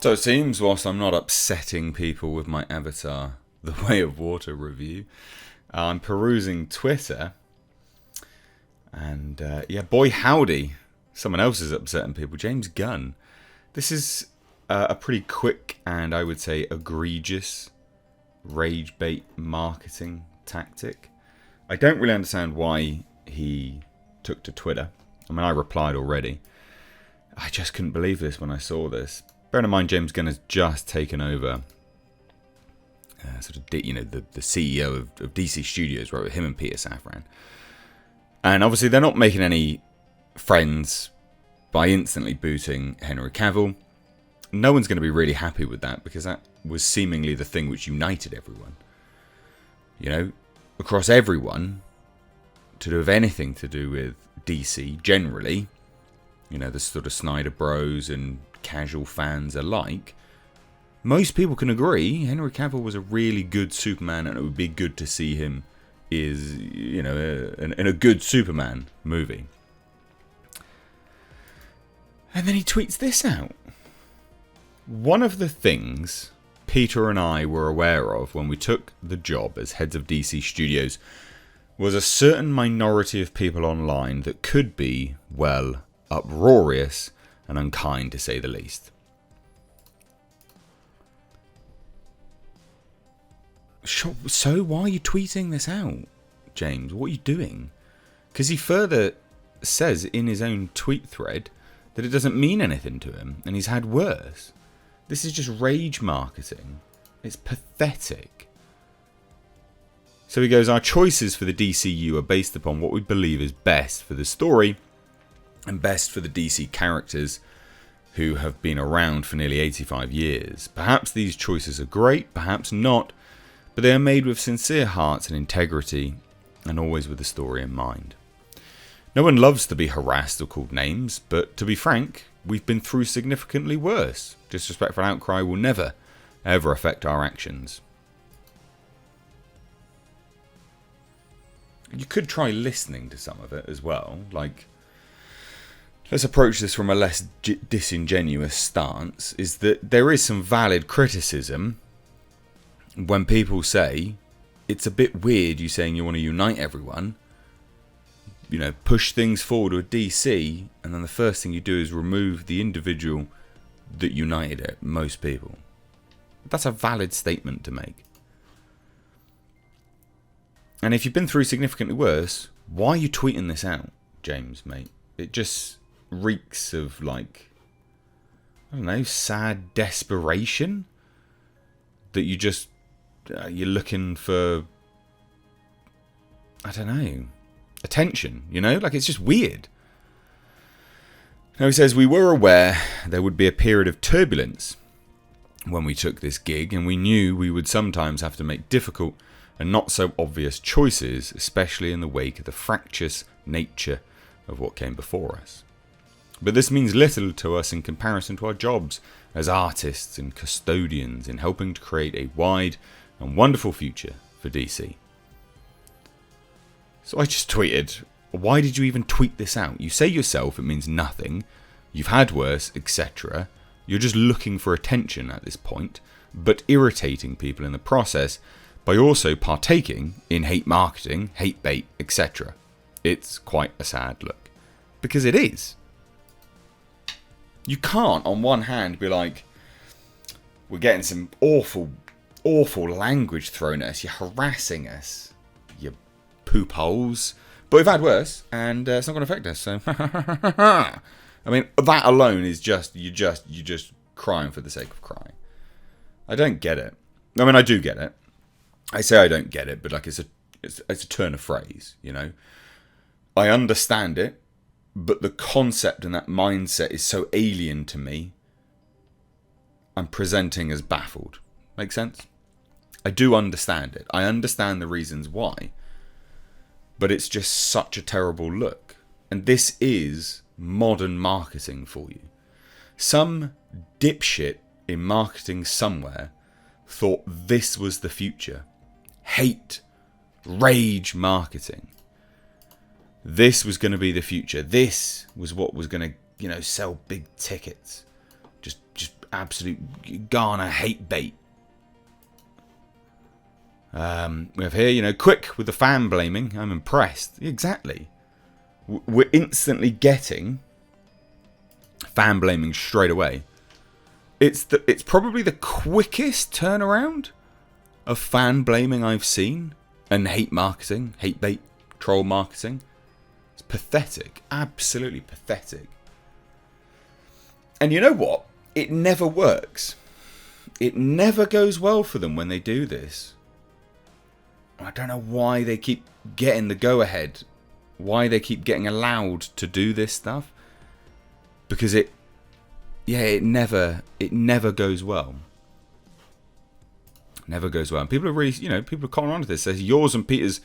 So it seems, whilst I'm not upsetting people with my Avatar The Way of Water review, I'm perusing Twitter, and yeah, boy howdy, someone else is upsetting people. James Gunn. This is a pretty quick and I would say egregious rage bait marketing tactic. I don't really understand why he took to Twitter. I mean, I replied already. I just couldn't believe this when I saw this. Bear in mind, James Gunn has just taken over, the CEO of DC Studios, right, with him and Peter Safran. And obviously, they're not making any friends by instantly booting Henry Cavill. No one's going to be really happy with that because that was seemingly the thing which united everyone. You know, across everyone, to do with anything to do with DC generally, you know, the sort of Snyder Bros and casual fans alike, most people can agree Henry Cavill was a really good Superman, and it would be good to see him in a good Superman movie. And then he tweets this out. One of the things Peter and I were aware of when we took the job as heads of DC Studios was a certain minority of people online that could be, well, uproarious and unkind to say the least. So why are you tweeting this out, James? What are you doing? Because he further says in his own tweet thread that it doesn't mean anything to him and he's had worse. This is just rage marketing. It's pathetic. So he goes, our choices for the DCU are based upon what we believe is best for the story and best for the DC characters who have been around for nearly 85 years. Perhaps these choices are great, perhaps not, but they are made with sincere hearts and integrity and always with the story in mind. No one loves to be harassed or called names, but to be frank, we've been through significantly worse. Disrespectful outcry will never, ever affect our actions. You could try listening to some of it as well. Like, let's approach this from a less disingenuous stance, is that there is some valid criticism when people say, it's a bit weird you saying you want to unite everyone, you know, push things forward with DC, and then the first thing you do is remove the individual that united it, most people. That's a valid statement to make. And if you've been through significantly worse, why are you tweeting this out, James, mate? It just reeks of, like, I don't know, sad desperation that you just, you're looking for, I don't know, attention, you know? Like, it's just weird. Now he says, we were aware there would be a period of turbulence when we took this gig, and we knew we would sometimes have to make difficult and not so obvious choices, especially in the wake of the fractious nature of what came before us. But this means little to us in comparison to our jobs as artists and custodians in helping to create a wide and wonderful future for DC. So I just tweeted, why did you even tweet this out? You say yourself it means nothing, you've had worse, etc. You're just looking for attention at this point, but irritating people in the process by also partaking in hate marketing, hate bait, etc. It's quite a sad look. Because it is. You can't, on one hand, be like, we're getting some awful, awful language thrown at us, you're harassing us, you poop holes. But we've had worse, and it's not going to affect us, so... I mean, that alone is just, you're just crying for the sake of crying. I don't get it. I mean, I do get it. I say I don't get it, but like it's a turn of phrase, you know. I understand it, but the concept and that mindset is so alien to me. I'm presenting as baffled. Make sense? I do understand it. I understand the reasons why, but it's just such a terrible look. And this is modern marketing for you. Some dipshit in marketing somewhere thought this was the future. Hate, rage marketing. This was going to be the future. This was what was going to, you know, sell big tickets. Just absolute garner hate bait. We have here, you know, quick with the fan blaming. I'm impressed. Exactly. We're instantly getting fan blaming straight away. It's probably the quickest turnaround of fan blaming I've seen, and hate marketing, hate bait, troll marketing. It's pathetic, absolutely pathetic. And you know what? It never works. It never goes well for them when they do this. I don't know why they keep getting the go-ahead, why they keep getting allowed to do this stuff, because it never goes well. Never goes well. And people are really, you know, people are calling on to this. Says yours and Peter's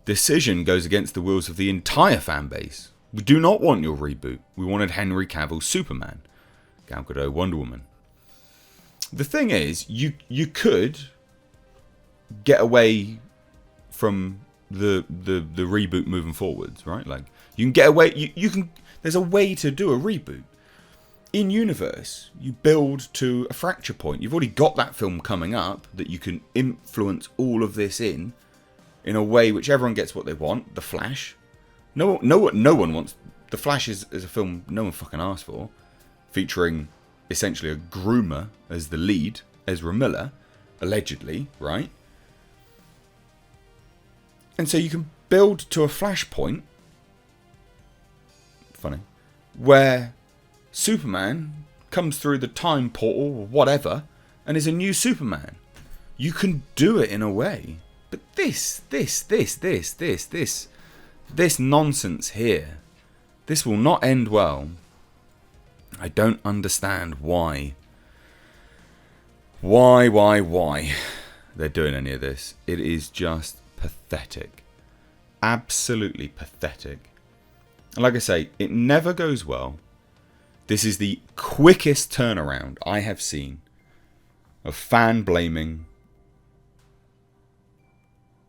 decision goes against the wills of the entire fan base. We do not want your reboot. We wanted Henry Cavill Superman, Gal Gadot Wonder Woman. The thing is, you could get away from the reboot moving forwards, right? Like you can get away. You can. There's a way to do a reboot. In universe, you build to a fracture point. You've already got that film coming up that you can influence all of this in a way which everyone gets what they want. The Flash. No one wants. The Flash is a film no one fucking asked for, featuring essentially a groomer as the lead, Ezra Miller, allegedly, right? And so you can build to a flashpoint, funny, where Superman comes through the time portal or whatever and is a new Superman. You can do it in a way. But this nonsense here, this will not end well. I don't understand why. Why they're doing any of this. It is just pathetic. Absolutely pathetic. And like I say, it never goes well. This is the quickest turnaround I have seen of fan blaming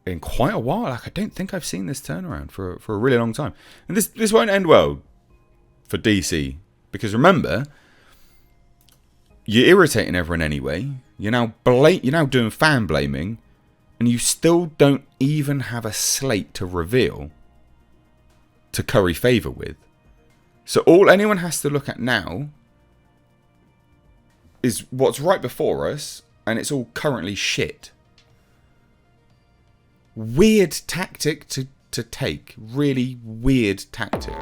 in quite a while. Like, I don't think I've seen this turnaround for a really long time. And this won't end well for DC. Because remember, you're irritating everyone anyway. You're now doing fan blaming, and you still don't even have a slate to reveal to curry favour with. So all anyone has to look at now is what's right before us, and it's all currently shit. Weird tactic to take. Really weird tactic.